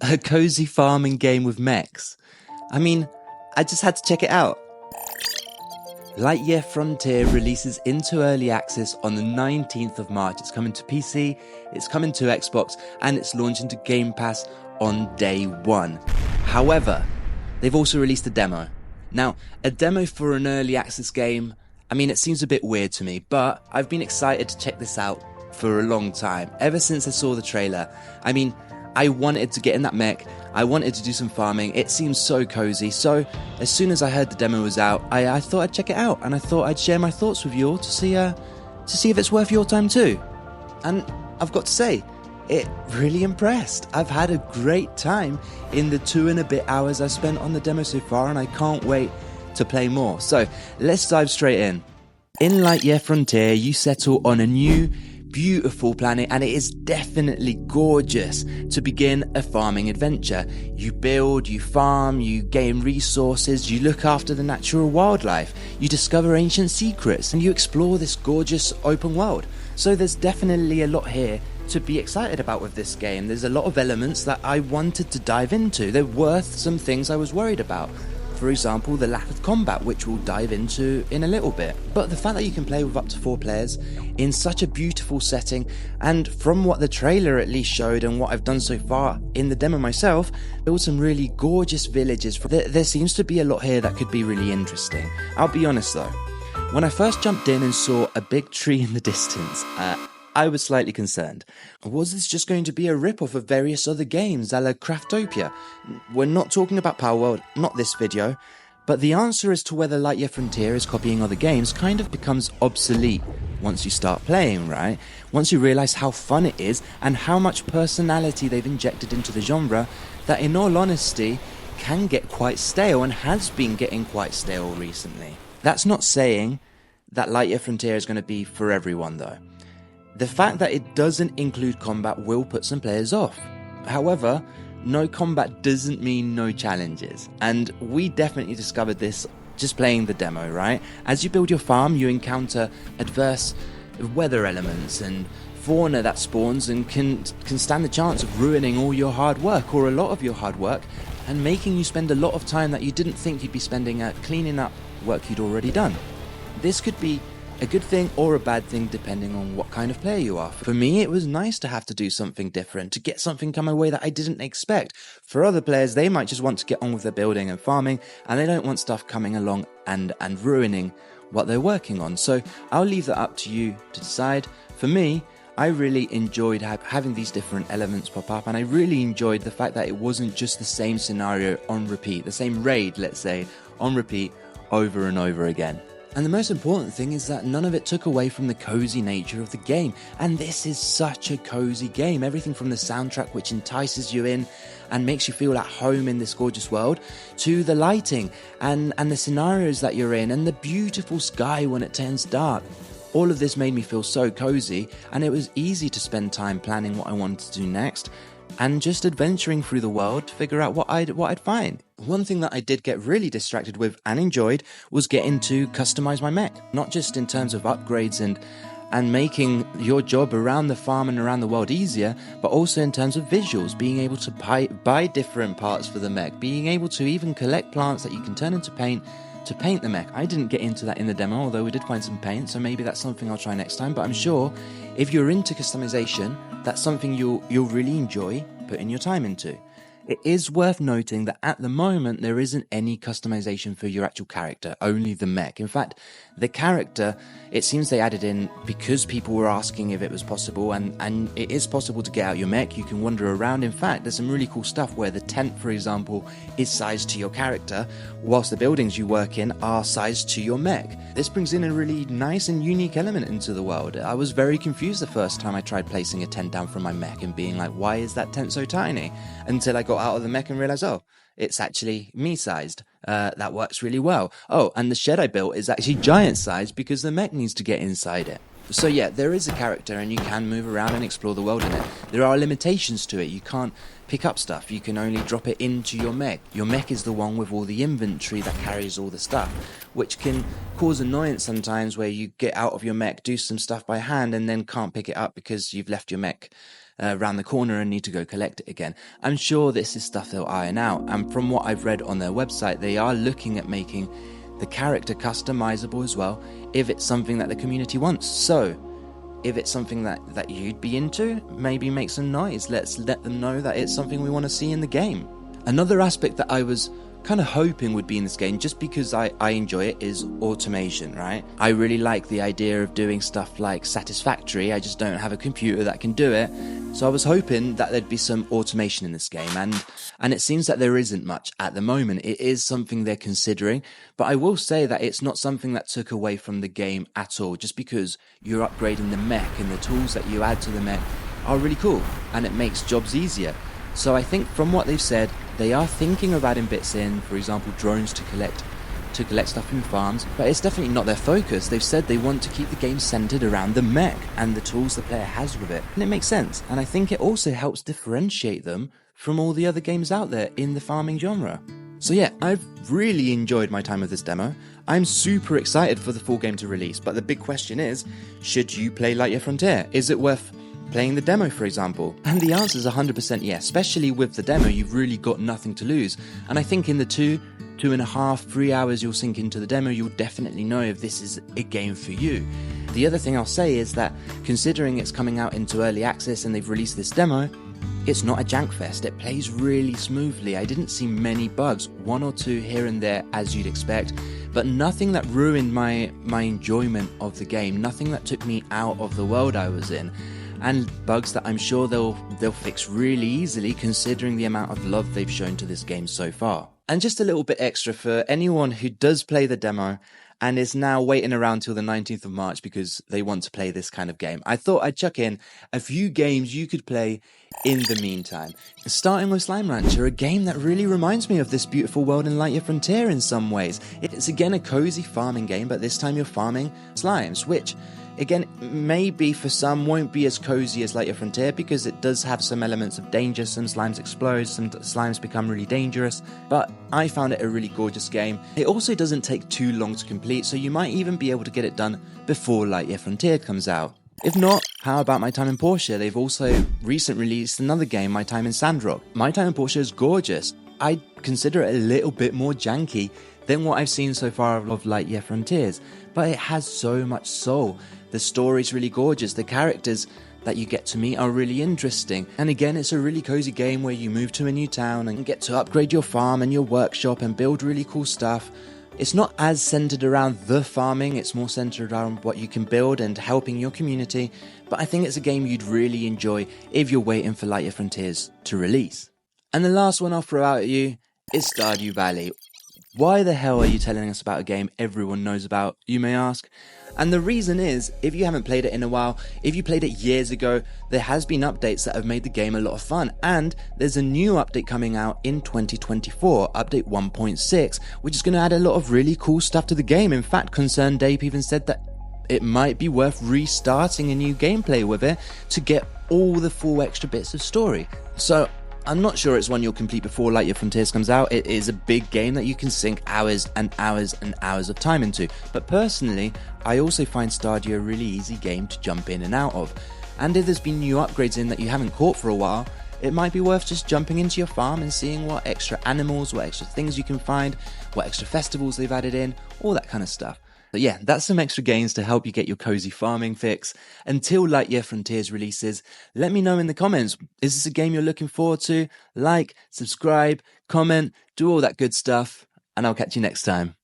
A cozy farming game with mechs. I mean, I just had to check it out. Lightyear Frontier releases into early access on the 19th of March. It's coming to PC, it's coming to Xbox, and it's launching to Game Pass on day one. However, they've also released a demo. Now, a demo for an early access game, I mean, it seems a bit weird to me, but I've been excited to check this out for a long time, ever since I saw the trailer. I mean, I wanted to get in that mech, I wanted to do some farming, it seems so cozy, so as soon as I heard the demo was out, I thought I'd check it out, and I thought I'd share my thoughts with you all to see if it's worth your time too. And I've got to say, it really impressed. I've had a great time in the 2 and a bit hours I've spent on the demo so far, and I can't wait to play more. So let's dive straight in. In Lightyear Frontier, you settle on a new, beautiful planet, and it is definitely gorgeous to begin a farming adventure. You build, you farm, you gain resources, you look after the natural wildlife, you discover ancient secrets, and you explore this gorgeous open world. So there's definitely a lot here to be excited about with this game. There's a lot of elements that I wanted to dive into. There were some things I was worried about. For example, the lack of combat, which we'll dive into in a little bit. But the fact that you can play with up to 4 players in such a beautiful setting, and from what the trailer at least showed and what I've done so far in the demo myself, build some really gorgeous villages. There seems to be a lot here that could be really interesting. I'll be honest though, when I first jumped in and saw a big tree in the distance, I was slightly concerned. Was this just going to be a rip-off of various other games a la Craftopia? We're not talking about Power World, not this video, but the answer as to whether Lightyear Frontier is copying other games kind of becomes obsolete once you start playing, right? Once you realise how fun it is and how much personality they've injected into the genre, that in all honesty can get quite stale and has been getting quite stale recently. That's not saying that Lightyear Frontier is going to be for everyone though. The fact that it doesn't include combat will put some players off. However, no combat doesn't mean no challenges, and we definitely discovered this just playing the demo, right? As you build your farm, you encounter adverse weather elements and fauna that spawns and can stand the chance of ruining all your hard work, or a lot of your hard work, and making you spend a lot of time that you didn't think you'd be spending cleaning up work you'd already done. This could be a good thing or a bad thing depending on what kind of player you are. For me, it was nice to have to do something different, to get something come my way that I didn't expect. For other players, they might just want to get on with their building and farming, and they don't want stuff coming along and ruining what they're working on. So I'll leave that up to you to decide. For me, I really enjoyed having these different elements pop up, and I really enjoyed the fact that it wasn't just the same scenario on repeat, the same raid, let's say, on repeat over and over again. And the most important thing is that none of it took away from the cozy nature of the game. And this is such a cozy game. Everything from the soundtrack, which entices you in and makes you feel at home in this gorgeous world, to the lighting and the scenarios that you're in, and the beautiful sky when it turns dark. All of this made me feel so cozy, and it was easy to spend time planning what I wanted to do next, and just adventuring through the world to figure out what I'd find. One thing that I did get really distracted with and enjoyed was getting to customize my mech. Not just in terms of upgrades and making your job around the farm and around the world easier, but also in terms of visuals, being able to buy different parts for the mech, being able to even collect plants that you can turn into paint to paint the mech. I didn't get into that in the demo, although we did find some paint, so maybe that's something I'll try next time. But I'm sure if you're into customization, that's something you'll really enjoy putting your time into. It is worth noting that at the moment there isn't any customization for your actual character, only the mech. In fact, the character, it seems they added in because people were asking if it was possible, and it is possible to get out your mech. You can wander around. In fact, there's some really cool stuff where the tent, for example, is sized to your character, whilst the buildings you work in are sized to your mech. This brings in a really nice and unique element into the world. I was very confused the first time I tried placing a tent down from my mech and being like, why is that tent so tiny? Until I got out of the mech and realized, oh, it's actually me sized. That works really well. Oh, and the shed I built is actually giant sized because the mech needs to get inside it. So yeah, there is a character and you can move around and explore the world in it. There are limitations to it. You can't pick up stuff. You can only drop it into your mech. Your mech is the one with all the inventory that carries all the stuff, which can cause annoyance sometimes where you get out of your mech, do some stuff by hand, and then can't pick it up because you've left your mech around the corner and need to go collect it again. I'm sure this is stuff they'll iron out, and from what I've read on their website, they are looking at making the character customizable as well, if it's something that the community wants. So if it's something that you'd be into, maybe make some noise. Let's let them know that it's something we want to see in the game. Another aspect that I was kind of hoping would be in this game, just because I enjoy it, is automation, right? I really like the idea of doing stuff like Satisfactory. I just don't have a computer that can do it. So I was hoping that there'd be some automation in this game, and it seems that there isn't much at the moment. It is something they're considering, but I will say that it's not something that took away from the game at all, just because you're upgrading the mech and the tools that you add to the mech are really cool, and it makes jobs easier. So I think from what they've said, they are thinking of adding bits in, for example, drones to collect stuff in farms, but it's definitely not their focus. They've said they want to keep the game centered around the mech and the tools the player has with it. And it makes sense. And I think it also helps differentiate them from all the other games out there in the farming genre. So yeah, I've really enjoyed my time with this demo. I'm super excited for the full game to release, but the big question is, should you play Lightyear Frontier? Is it worth playing the demo, for example? And the answer is 100% yes. Especially with the demo, you've really got nothing to lose. And I think in the 2.5, 3 hours you'll sink into the demo, you'll definitely know if this is a game for you. The other thing I'll say is that, considering it's coming out into early access and they've released this demo, it's not a jank fest. It plays really smoothly. I didn't see many bugs, 1 or 2 here and there as you'd expect, but nothing that ruined my enjoyment of the game, nothing that took me out of the world I was in. And bugs that I'm sure they'll fix really easily, considering the amount of love they've shown to this game so far. And just a little bit extra for anyone who does play the demo and is now waiting around till the 19th of March because they want to play this kind of game, I thought I'd chuck in a few games you could play in the meantime. Starting with Slime Rancher, a game that really reminds me of this beautiful world in Lightyear Frontier in some ways. It's again a cozy farming game, but this time you're farming slimes, which again, maybe for some won't be as cozy as Lightyear Frontier because it does have some elements of danger. Some slimes explode, some slimes become really dangerous, but I found it a really gorgeous game. It also doesn't take too long to complete, so you might even be able to get it done before Lightyear Frontier comes out. If not, how about My Time in Portia? They've also recently released another game, My Time in Sandrock. My Time in Portia is gorgeous. I'd consider it a little bit more janky than what I've seen so far of Lightyear Frontiers, but it has so much soul. The story's really gorgeous, the characters that you get to meet are really interesting, and again, it's a really cozy game where you move to a new town and get to upgrade your farm and your workshop and build really cool stuff. It's not as centered around the farming, it's more centered around what you can build and helping your community, but I think it's a game you'd really enjoy if you're waiting for Lightyear Frontiers to release. And the last one I'll throw out at you is Stardew Valley. Why the hell are you telling us about a game everyone knows about, you may ask? And the reason is, if you haven't played it in a while, if you played it years ago, there has been updates that have made the game a lot of fun, and there's a new update coming out in 2024, update 1.6, which is going to add a lot of really cool stuff to the game. In fact, Concerned Dave even said that it might be worth restarting a new gameplay with it to get all the full extra bits of story. So I'm not sure it's one you'll complete before Lightyear Frontiers comes out. It is a big game that you can sink hours and hours and hours of time into. But personally, I also find Stardew a really easy game to jump in and out of. And if there's been new upgrades in that you haven't caught for a while, it might be worth just jumping into your farm and seeing what extra animals, what extra things you can find, what extra festivals they've added in, all that kind of stuff. But yeah, that's some extra games to help you get your cozy farming fix. Until Lightyear Frontiers releases, let me know in the comments, is this a game you're looking forward to? Like, subscribe, comment, do all that good stuff, and I'll catch you next time.